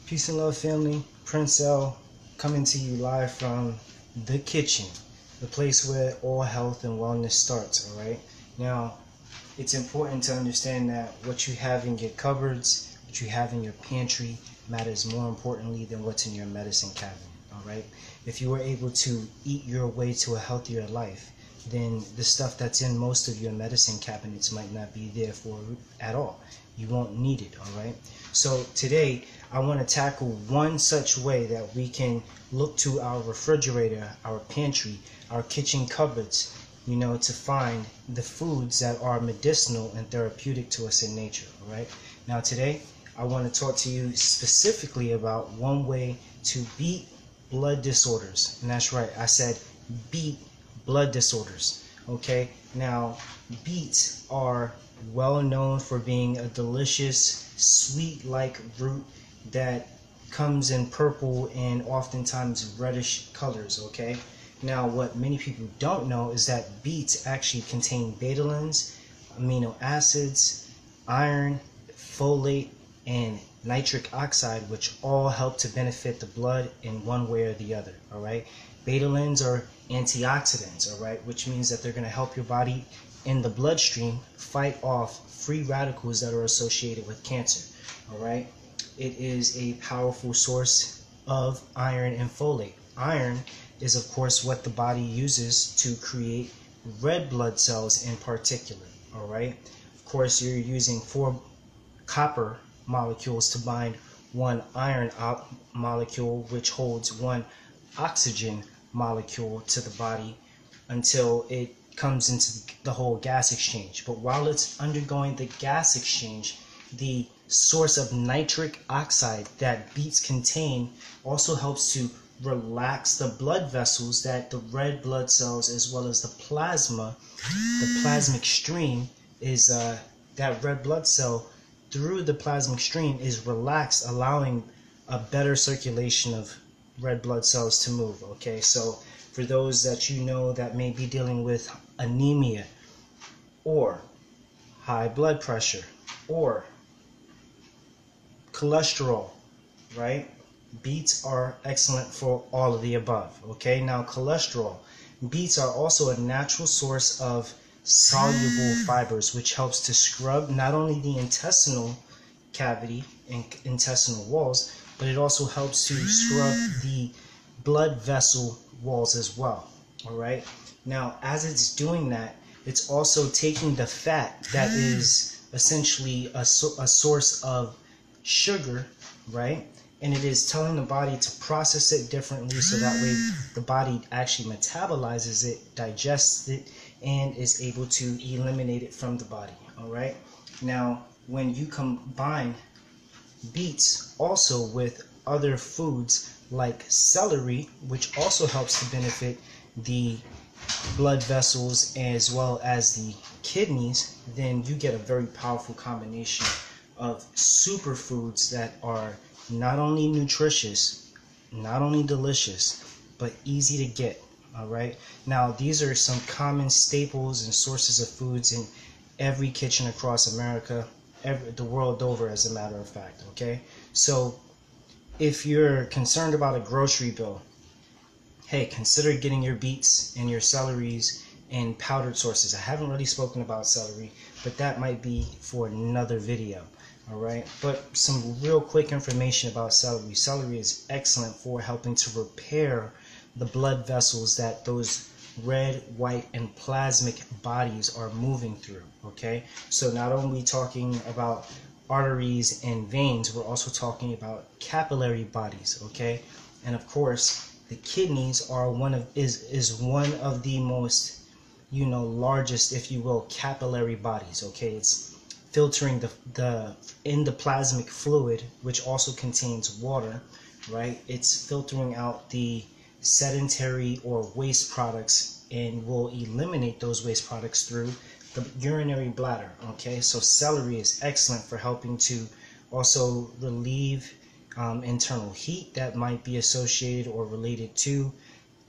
Peace and love, family. Prince L coming to you live from the kitchen, the place where all health and wellness starts. All right. Now, it's important to understand that what you have in your cupboards, what you have in your pantry, matters more importantly than what's in your medicine cabinet. All right. If you were able to eat your way to a healthier life, then the stuff that's in most of your medicine cabinets might not be there for at all. You won't need it. All right. So today I want to tackle one such way that we can look to our refrigerator, our pantry, our kitchen cupboards, to find the foods that are medicinal and therapeutic to us in nature. All right. Now today I want to talk to you specifically about one way to beat blood disorders. And that's right, I said beat blood disorders. Okay. Now, beets are well known for being a delicious, sweet-like root that comes in purple and oftentimes reddish colors. Okay. Now, what many people don't know is that beets actually contain betalains, amino acids, iron, folate, and nitric oxide, which all help to benefit the blood in one way or the other. All right. Betalains are antioxidants, all right, which means that they're going to help your body in the bloodstream fight off free radicals that are associated with cancer. All right. It is a powerful source of iron and folate. Iron is, of course, what the body uses to create red blood cells in particular. All right. Of course, you're using 4 copper molecules to bind 1 iron molecule, which holds 1 oxygen molecule to the body until it comes into the whole gas exchange. But while it's undergoing the gas exchange, the source of nitric oxide that beets contain also helps to relax the blood vessels that the red blood cells, as well as the plasma, the plasmic stream is that red blood cell through the plasmic stream is relaxed, allowing a better circulation of red blood cells to move. Okay, so for those that that may be dealing with anemia or high blood pressure or cholesterol, right? Beets are excellent for all of the above. Okay, now cholesterol. Beets are also a natural source of soluble fibers, which helps to scrub not only the intestinal cavity and intestinal walls, but it also helps to scrub the blood vessel walls as well. All right. Now, as it's doing that, it's also taking the fat that is essentially a source of sugar, right? And it is telling the body to process it differently, so that way the body actually metabolizes it, digests it, and is able to eliminate it from the body. All right. Now, when you combine beets also with other foods like celery, which also helps to benefit the blood vessels as well as the kidneys, then you get a very powerful combination of superfoods that are not only nutritious, not only delicious, but easy to get. All right. Now, these are some common staples and sources of foods in every kitchen across America, the world over, as a matter of fact. Okay. So if you're concerned about a grocery bill, hey, consider getting your beets and your celeries in powdered sources. I haven't really spoken about celery, but that might be for another video. All right. But some real quick information about celery. Celery is excellent for helping to repair the blood vessels that those red, white, and plasmic bodies are moving through. Okay. So not only talking about arteries and veins, we're also talking about capillary bodies. Okay. And of course, the kidneys are one of the most largest, if you will, capillary bodies. Okay. It's filtering the endoplasmic fluid, which also contains water, right? It's filtering out the sedentary or waste products and will eliminate those waste products through the urinary bladder. Okay, so celery is excellent for helping to also relieve internal heat that might be associated or related to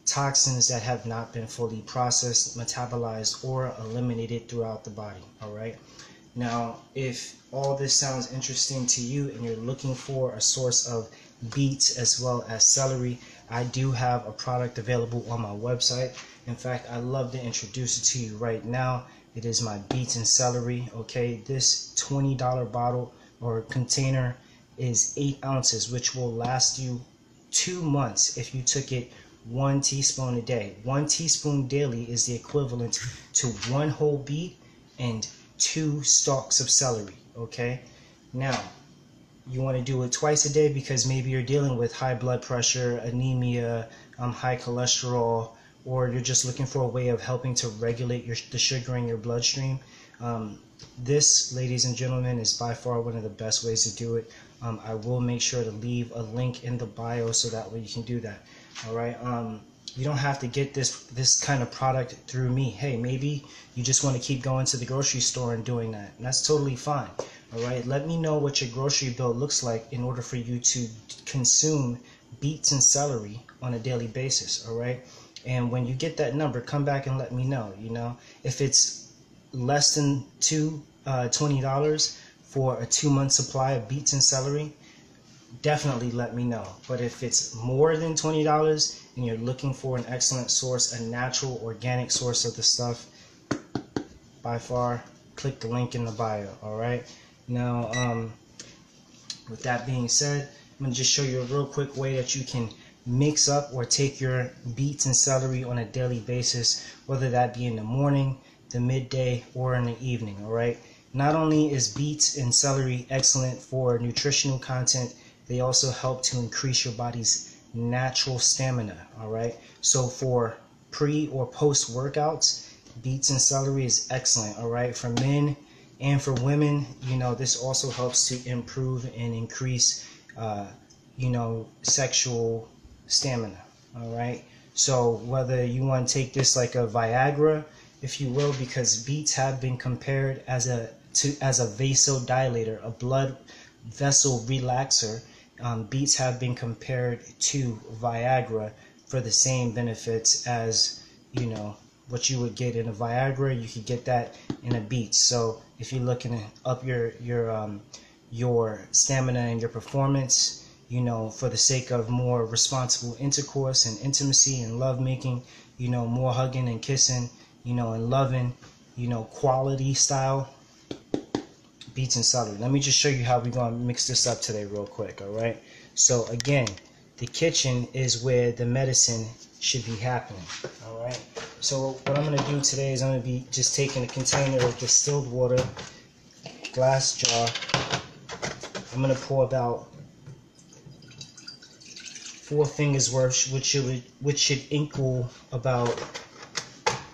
toxins that have not been fully processed, metabolized, or eliminated throughout the body. All right. Now, if all this sounds interesting to you and you're looking for a source of beets as well as celery. I do have a product available on my website. In fact, I'd love to introduce it to you right now. It is my beets and celery. Okay, this $20 bottle or container is 8 ounces, which will last you 2 months if you took it 1 teaspoon a day. 1 teaspoon daily is the equivalent to 1 whole beet and 2 stalks of celery. Okay, now you want to do it twice a day because maybe you're dealing with high blood pressure, anemia, high cholesterol, or you're just looking for a way of helping to regulate the sugar in your bloodstream. This, ladies and gentlemen, is by far one of the best ways to do it. I will make sure to leave a link in the bio so that way you can do that. All right. You don't have to get this kind of product through me. Hey, maybe you just want to keep going to the grocery store and doing that. And that's totally fine. All right. Let me know what your grocery bill looks like in order for you to consume beets and celery on a daily basis. All right. And when you get that number, come back and let me know. You know, if it's less than $20 for a 2-month supply of beets and celery, definitely let me know. But if it's more than $20 and you're looking for an excellent source, a natural organic source of the stuff, by far, click the link in the bio. All right. Now, with that being said, I'm going to just show you a real quick way that you can mix up or take your beets and celery on a daily basis, whether that be in the morning, the midday, or in the evening. All right. Not only is beets and celery excellent for nutritional content, they also help to increase your body's natural stamina. All right. So for pre or post workouts, beets and celery is excellent. All right. For men and for women, you know, this also helps to improve and increase, you know, sexual stamina. All right. So whether you want to take this like a Viagra, if you will, because beets have been compared as a vasodilator, a blood vessel relaxer. Beets have been compared to Viagra for the same benefits as, you know, what you would get in a Viagra. You could get that in a beets. So if you're looking to up your stamina and your performance, you know, for the sake of more responsible intercourse and intimacy and lovemaking, you know, more hugging and kissing, you know, and loving, you know, quality style, beets and celery. Let me just show you how we're going to mix this up today real quick. All right. So again, the kitchen is where the medicine should be happening. All right. So what I'm going to do today is I'm going to be just taking a container of distilled water, glass jar. I'm going to pour about 4 fingers worth, which should equal about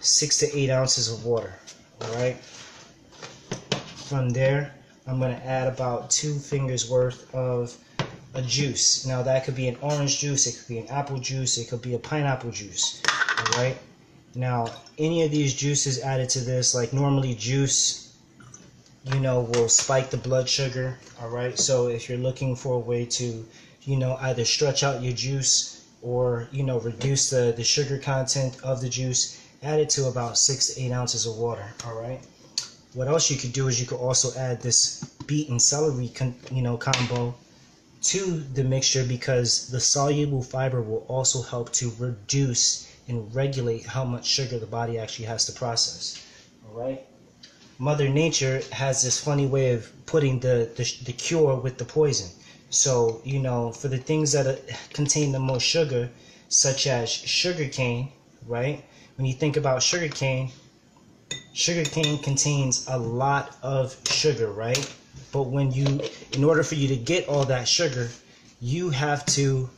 6 to 8 ounces of water. All right. From there, I'm going to add about 2 fingers worth of a juice. Now that could be an orange juice, it could be an apple juice, it could be a pineapple juice. All right. Now any of these juices added to this, like normally juice, you know, will spike the blood sugar. All right. So if you're looking for a way to, you know, either stretch out your juice or, you know, reduce the sugar content of the juice, add it to about 6 to 8 ounces of water. All right. What else you could do is you could also add this beet and celery, combo to the mixture, because the soluble fiber will also help to reduce and regulate how much sugar the body actually has to process. All right. Mother Nature has this funny way of putting the cure with the poison. So, you know, for the things that contain the most sugar, such as sugar cane, right? When you think about sugar cane contains a lot of sugar, right? But in order for you to get all that sugar, you have to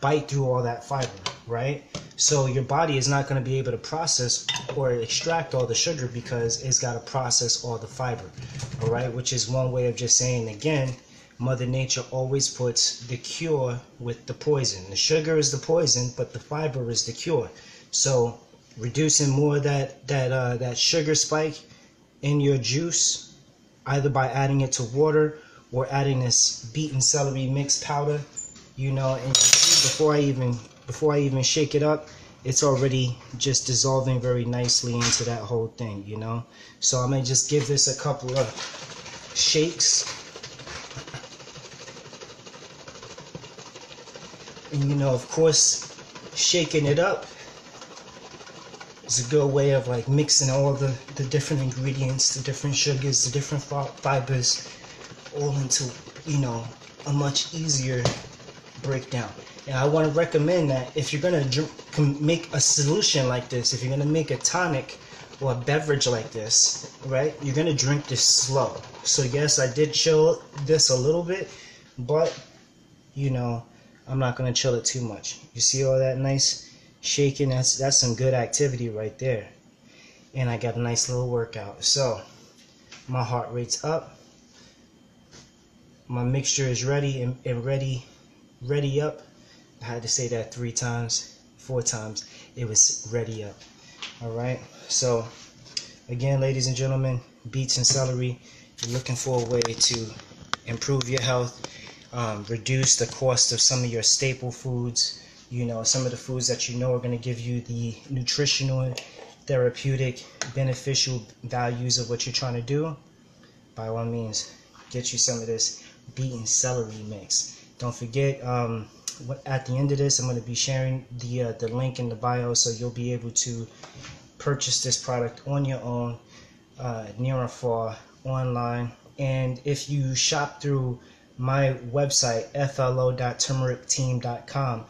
bite through all that fiber, right? So your body is not going to be able to process or extract all the sugar because it's got to process all the fiber, all right? Which is one way of just saying, again, Mother Nature always puts the cure with the poison. The sugar is the poison, but the fiber is the cure. So reducing more of that sugar spike in your juice, either by adding it to water or adding this beet and celery mixed powder, you know, and before I even shake it up, it's already just dissolving very nicely into that whole thing, you know. So I'm gonna just give this a couple of shakes. And you know, of course, shaking it up is a good way of like mixing all the different ingredients, the different sugars, the different fibers, all into, you know, a much easier breakdown. And I want to recommend that if you're going to make a solution like this, if you're going to make a tonic or a beverage like this, right, you're going to drink this slow. So yes, I did chill this a little bit, but you know, I'm not going to chill it too much. You see all that nice shaking? That's some good activity right there. And I got a nice little workout. So my heart rate's up. My mixture is ready and ready up. I had to say that 3 times, 4 times. It was ready up. All right. So again, ladies and gentlemen, Beets and Celery. You're looking for a way to improve your health, reduce the cost of some of your staple foods. You know, some of the foods that you know are going to give you the nutritional, therapeutic, beneficial values of what you're trying to do. By all means, get you some of this Beeting celery mix. Don't forget, at the end of this, I'm going to be sharing the link in the bio, so you'll be able to purchase this product on your own, near or far, online. And if you shop through my website, flo.turmericteam.com,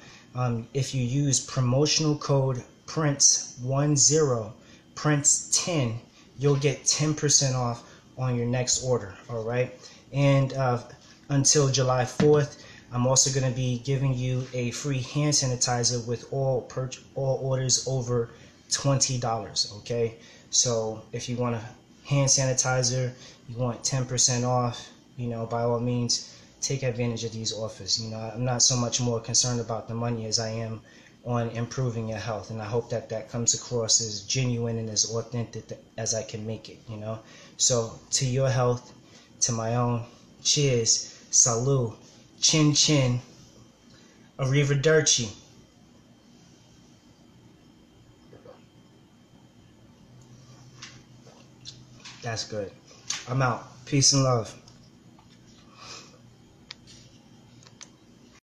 if you use promotional code PRINCE10, PRINCE10, you'll get 10% off on your next order. All right. And until July 4th, I'm also going to be giving you a free hand sanitizer with all orders over $20. Okay. So if you want a hand sanitizer, you want 10% off, you know, by all means, take advantage of these offers. You know, I'm not so much more concerned about the money as I am on improving your health, and I hope that that comes across as genuine and as authentic as I can make it, you know. So to your health, to my own, cheers, salut, chin chin, arrivederci. That's good. I'm out. Peace and love.